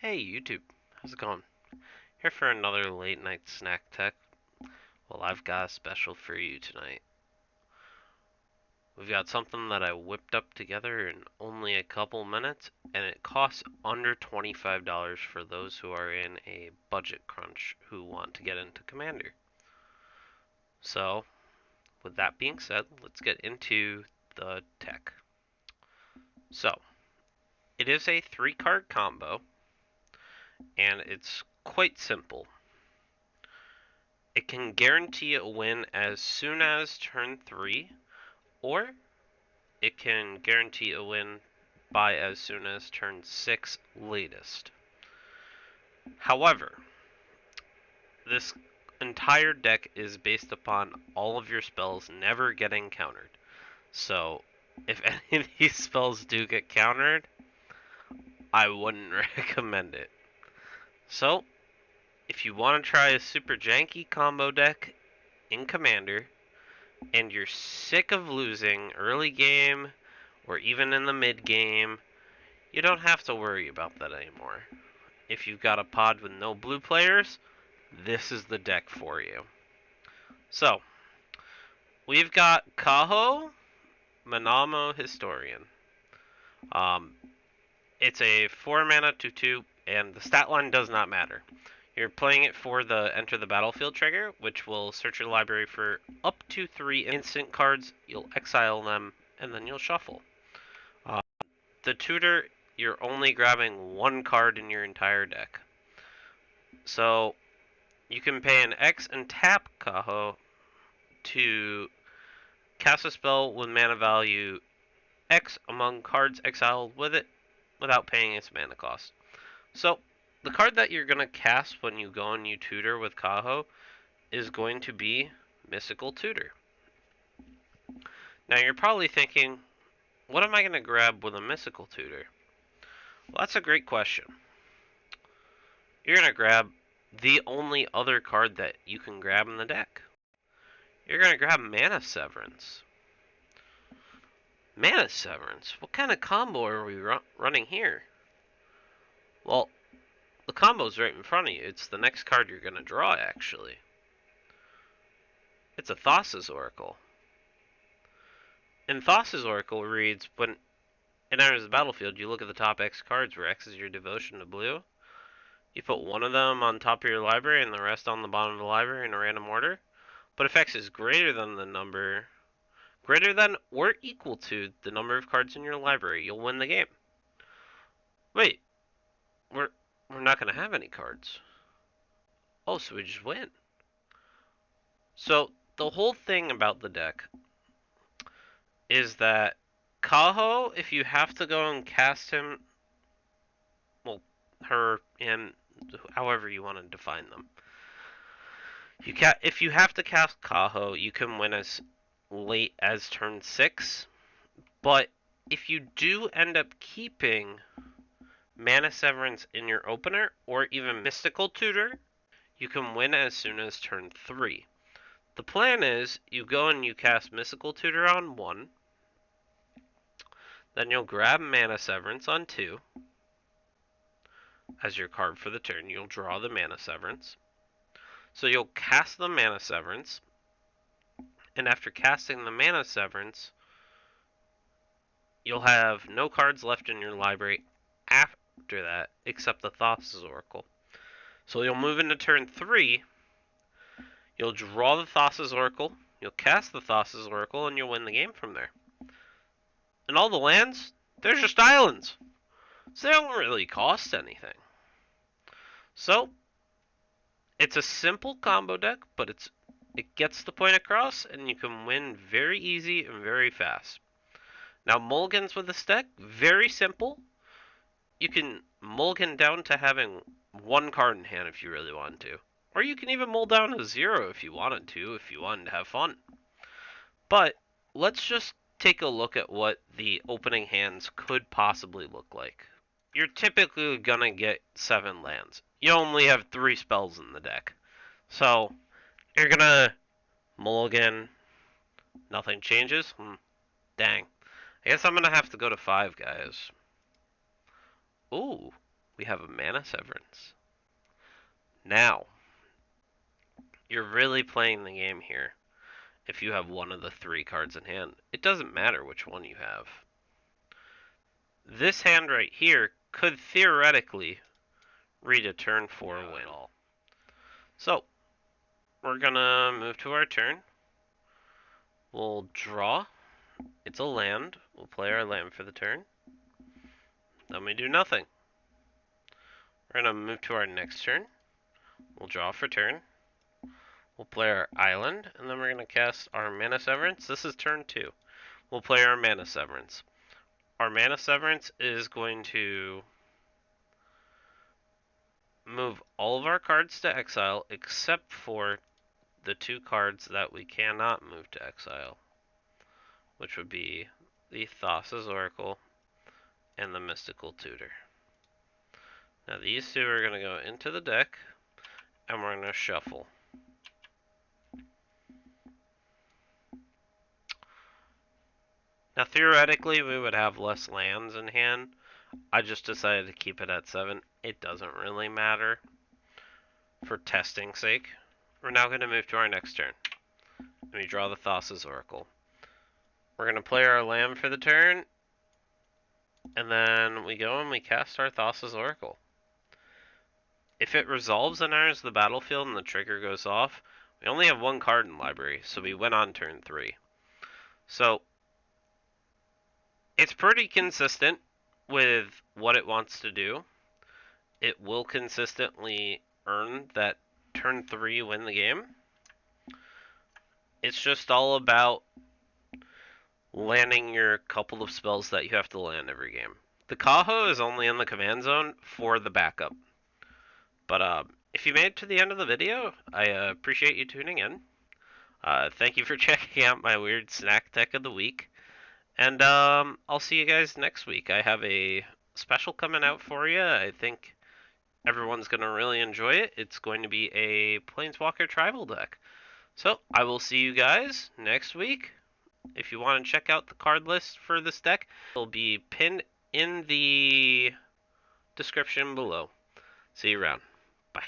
Hey YouTube, how's it going? Here for another late night snack tech. Well, I've got a special for you tonight. We've got something that I whipped up together in only a couple minutes, and it costs under $25 for those who are in a budget crunch who want to get into Commander. So, with that being said, let's get into the tech. So, it is a 3-card combo, and it's quite simple. It can guarantee a win as soon as turn 3, or it can guarantee a win by as soon as turn 6 latest. However, this entire deck is based upon all of your spells never getting countered. So, if any of these spells do get countered, I wouldn't recommend it. So, if you want to try a super janky combo deck in Commander, and you're sick of losing early game or even in the mid game, you don't have to worry about that anymore. If you've got a pod with no blue players, this is the deck for you. So, we've got Kaho, Minamo Historian. Um, it's a 4-mana 2/2, and the stat line does not matter. You're playing it for the Enter the Battlefield trigger, which will search your library for up to 3 instant cards. You'll exile them, and then you'll shuffle. The tutor, you're only grabbing 1 card in your entire deck. So, you can pay an X and tap Kaho to cast a spell with mana value X among cards exiled with it without paying its mana cost. So, the card that you're going to cast when you go and you tutor with Kaho is going to be Mystical Tutor. Now, you're probably thinking, what am I going to grab with a Mystical Tutor? Well, that's a great question. You're going to grab the only other card that you can grab in the deck. You're going to grab Mana Severance. Mana Severance? What kind of combo are we running here? Well, the combo's right in front of you. It's the next card you're going to draw, actually. It's a Thassa's Oracle. And Thassa's Oracle reads, when it enters the battlefield, you look at the top X cards, where X is your devotion to blue. You put one of them on top of your library and the rest on the bottom of the library in a random order. But if X is greater than or equal to the number of cards in your library, you'll win the game. Wait, we're not going to have any cards. Oh, so we just win. So the whole thing about the deck is that Kaho, if you have to go and cast him, well, her, him, however you want to define them. If you have to cast Kaho, you can win as late as turn 6. But if you do end up keeping Mana Severance in your opener, or even Mystical Tutor, you can win as soon as turn 3. The plan is, you go and you cast Mystical Tutor on 1, then you'll grab Mana Severance on 2, as your card for the turn. You'll draw the Mana Severance. So you'll cast the Mana Severance, and after casting the Mana Severance, you'll have no cards left in your library after that, except the Thassa's Oracle. So you'll move into turn 3, you'll draw the Thassa's Oracle, you'll cast the Thassa's Oracle, and you'll win the game from there. And all the lands, they're just islands. So they don't really cost anything. So, it's a simple combo deck, but it gets the point across, and you can win very easy and very fast. Now, mulligans with this deck, very simple. You can mulligan down to having 1 card in hand if you really want to. Or you can even mull down to 0 if you wanted to have fun. But, let's just take a look at what the opening hands could possibly look like. You're typically gonna get 7 lands. You only have 3 spells in the deck. So, you're gonna mulligan, nothing changes? Dang. I guess I'm gonna have to go to 5, guys. Ooh, we have a Mana Severance. Now, you're really playing the game here if you have one of the 3 cards in hand. It doesn't matter which one you have. This hand right here could theoretically read a turn 4 win. So, we're gonna move to our turn. We'll draw. It's a land. We'll play our land for the turn. Then we do nothing. We're gonna move to our next turn. We'll draw for turn. We'll play our island, and then we're gonna cast our Mana Severance. This is turn 2. We'll play our Mana Severance. Our Mana Severance is going to move all of our cards to exile except for the 2 cards that we cannot move to exile, which would be the Thassa's Oracle and the Mystical Tutor. Now these 2 are going to go into the deck, and we're going to shuffle. Now theoretically we would have less lands in hand. I just decided to keep it at 7. It doesn't really matter for testing sake. We're now going to move to our next turn. We draw the Thassa's Oracle. We're going to play our land for the turn, and then we go and we cast our Thassa's Oracle. If it resolves and enters the battlefield and the trigger goes off, we only have 1 card in library, so we win on turn 3. So, it's pretty consistent with what it wants to do. It will consistently earn that turn 3 win the game. It's just all about landing your couple of spells that you have to land every game. The Kaho is only in the command zone for the backup. But if you made it to the end of the video, I appreciate you tuning in. Thank you for checking out my weird SnackTech of the week. And I'll see you guys next week. I have a special coming out for you. I think everyone's going to really enjoy it. It's going to be a Planeswalker Tribal deck. So I will see you guys next week. If you want to check out the card list for this deck, it'll be pinned in the description below. See you around. Bye.